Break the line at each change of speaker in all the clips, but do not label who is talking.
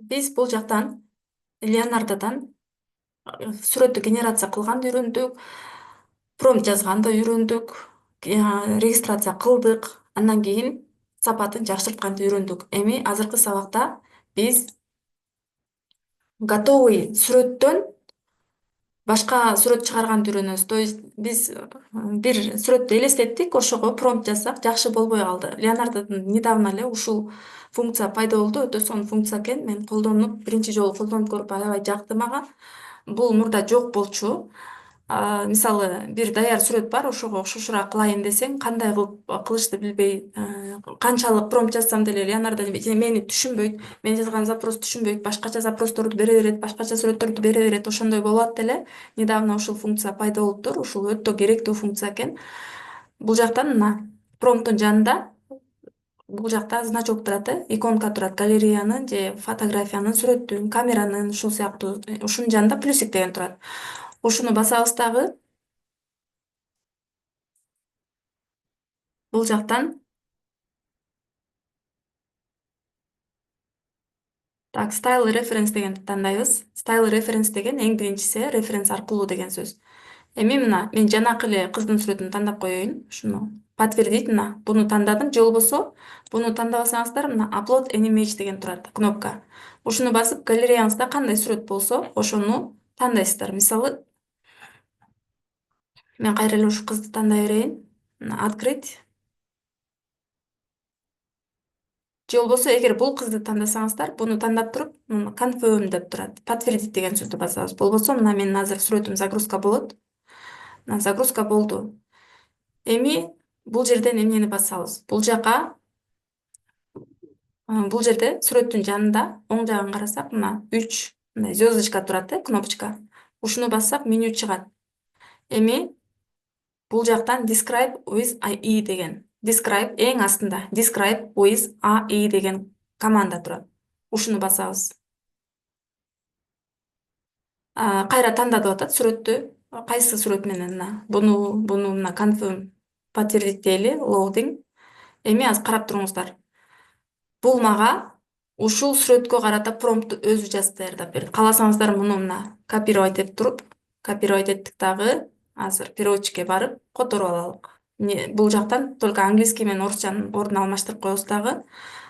Биз бул жактан Леонардодан сүрөттү генерация кылганды үйрөндүк, промпт жазганды үйрөндүк, регистрация кылдык. Андан кийин сапатын жакшыртканды үйрөндүк. Эми азыркы сабакта биз готовый сүрөттөн башка сүрөт чыгарганды үйрөнөбүз. То есть биз бир сүрөттү элестеттик, ошого промпт жазсак жакшы болбой калды. Леонардодон недавно эле ушул функция пайда болду. Өтө сонун функция экен. Мен колдонуп, биринчи жолу колдонуп көрүп аябай жакты мага. Бул мурда жок болчу. Мисалы бир даяр сүрөт бар, ошого окшошураак кылайын десең, кандай кылып кылышты билбей, канчалык промпт жазсам деле Леонардо мени түшүнбөйт, мен жазган запросту түшүнбөйт, башкача запросторду бере берет, башкача сүрөттөрдү бере берет, ошондой болот деле. Недавно ушул функция пайда болуптур, ушул өтө керектүү функция экен. Бул жактан мына промпттун жанында бул жакта значок турат, иконка турат, галереянын же фотографиянын, сүрөттүн, камеранын, ушул сыяктуу. Ушунун жанында плюсик деген турат. Ушуну басабыз дагы. Бул жактан так style reference дегенди тандайбыз. Style reference деген эң биринчиси референс аркылуу деген сөз. Эми мына мен жанакы эле кыздын сүрөтүн тандап коеюн. Ушуну подтвердить мына. Буну тандадым. Же болбосо буну тандабасаңыздар мына upload an image деген турат кнопка. Ушуну басып галереяңызда кандай сүрөт болсо, ошону тандайсыздар. Мисалы, мен кайра эле ушу кызды тандай берейин. Мына открыть. Же болбосо эгер бул кызды тандасаңыздар, буну тандап туруп, мына confirm деп турат. Подтвердить деген сөздү басабыз. Болбосо мына менин азыр сүрөтүм загрузка болот. Мына загрузка болду. Эми бул жерден эмнени басабыз? Бул жерде сүрөттүн жанында оң жагын карасак, мына 3 мындай звездочка турат, кнопочка. Ушуну бассак меню чыгат. Эми бул жактан describe with AI деген. Describe эң астында. Describe with AI деген команда турат. Ушуну басабыз. Кайра танда деп атат сүрөттү. Кайсы сүрөт менен мына буну мына confirm подтвердить дейли, loading. Эми азыр карап туруңуздар. Бул мага ушул сүрөткө карата промпту өзү жазып даярдап берет. Кааласаңыздар муну мына копировать этип туруп, копировать эттик дагы. Азыр переводчикке барып которуп алалык. Бул жактан только английский менен орусчанын ордун алмаштырып коебуз дагы.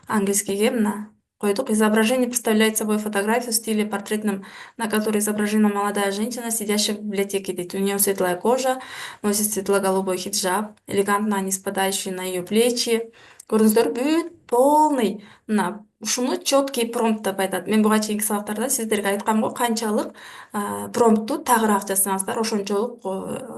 Английскийге мына койдук. Изображение представляет собой фотографию в стиле портретном, на которой изображена молодая женщина, сидящая в библиотеке. У нее светлая кожа, носит светло-голубой хиджаб, элегантно не спадающий на ее плечи. Көрдүңүздөр, бүт полный мына ушуну четкий промпт деп айтат. Мен буга чейинки сабактарда сиздерге айткам го, канчалык промптту тагыраак жазсаңыздар, ошончолук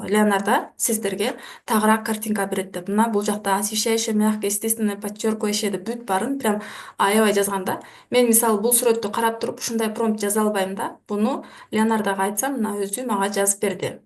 Леонардо сиздерге тагыраак картинка берет деп. Мына бул жакта освещающее, мягкое, естественное, подчеркивающее деп бүт баарын прям аябай жазган да. Мен мисалы бул сүрөттү карап туруп ушундай промпт жаза албайм да. Буну Леонардого айтсам, мына өзү мага жазып берди.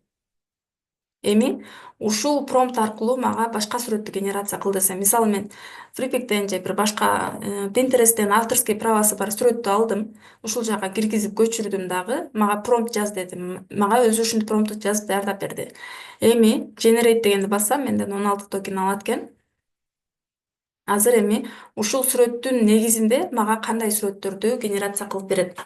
Эми ушул промпт аркылуу мага башка сүрөттү генерация кыл десем, мисалы мен Флипиктен же бир башка Pinterest'тен авторский правасы бар сүрөттү алдым, ушул жака киргизип көчүрдүм дагы, мага промпт жаз дедим. Мага өзү ушинтип промптту жазып даярдап берди. Эми generate дегенди бассам, менден 16 токен алат экен. Азыр эми ушул сүрөттүн негизинде мага кандай сүрөттөрдү генерация кылып берет.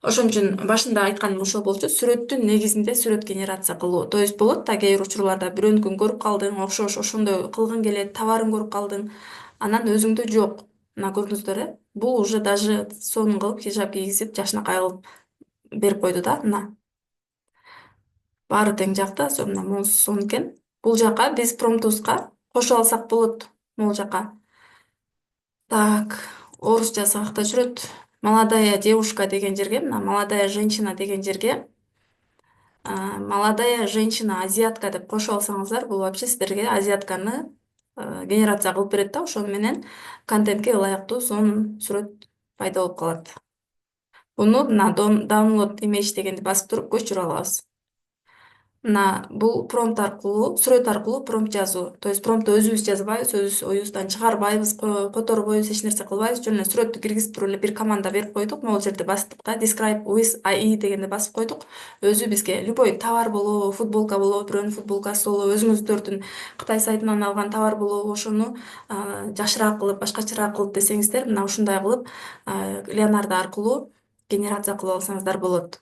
Ошон үчүн башында айтканым ошол болчу, сүрөттүн негизинде сүрөт генерация кылуу. То есть болот да кээ бир учурларда бирөөнүкүн көрүп калдың, окшош ошондой кылгың келет, товарын көрүп калдың, анан өзүңдө жок. Мына көрдүңүздөр, бул уже даже сонун кылып хижаб кийгизип, жакшынакай кылып берип койду да, мына. Баары тең жакта, мына моус сонун экен. Бул жака биз промптубузга кошуп алсак болот, могул жака. Так, орусча сабакта жүрөт. Молодая девушка деген жерге, мына молодая женщина деген жерге, молодая женщина азиатка деп кошуп алсаңыздар, бул вообще сиздерге азиатканы генерация кылып берет да, ошону менен контентке ылайыктуу сонун сүрөт пайда болуп калат. Буну мына download image дегенди басып туруп көчүрүп алабыз. Мына бул промпт аркылуу, сүрөт аркылуу промпт жазуу. То есть промпту өзүбүз жазбайбыз, өз оюбуздан чыгарбайбыз, которбойбуз, эч нерсе кылбайбыз. Жөн эле сүрөттү киргизип туруп эле бир команда берип койдук. Могул жерде бастык да, describe with AI дегенди басып койдук. Өзү бизге любой товар болобу, футболка болобу, бирөөнүн футболкасы болобу, өзүңүздөрдүн Кытай сайтынан алган товар болобу, ошону жакшыраак кылып, башкачараак кылып десеңиздер, мына ушундай кылып Leonardo аркылуу генерация кылып алсаңыздар болот.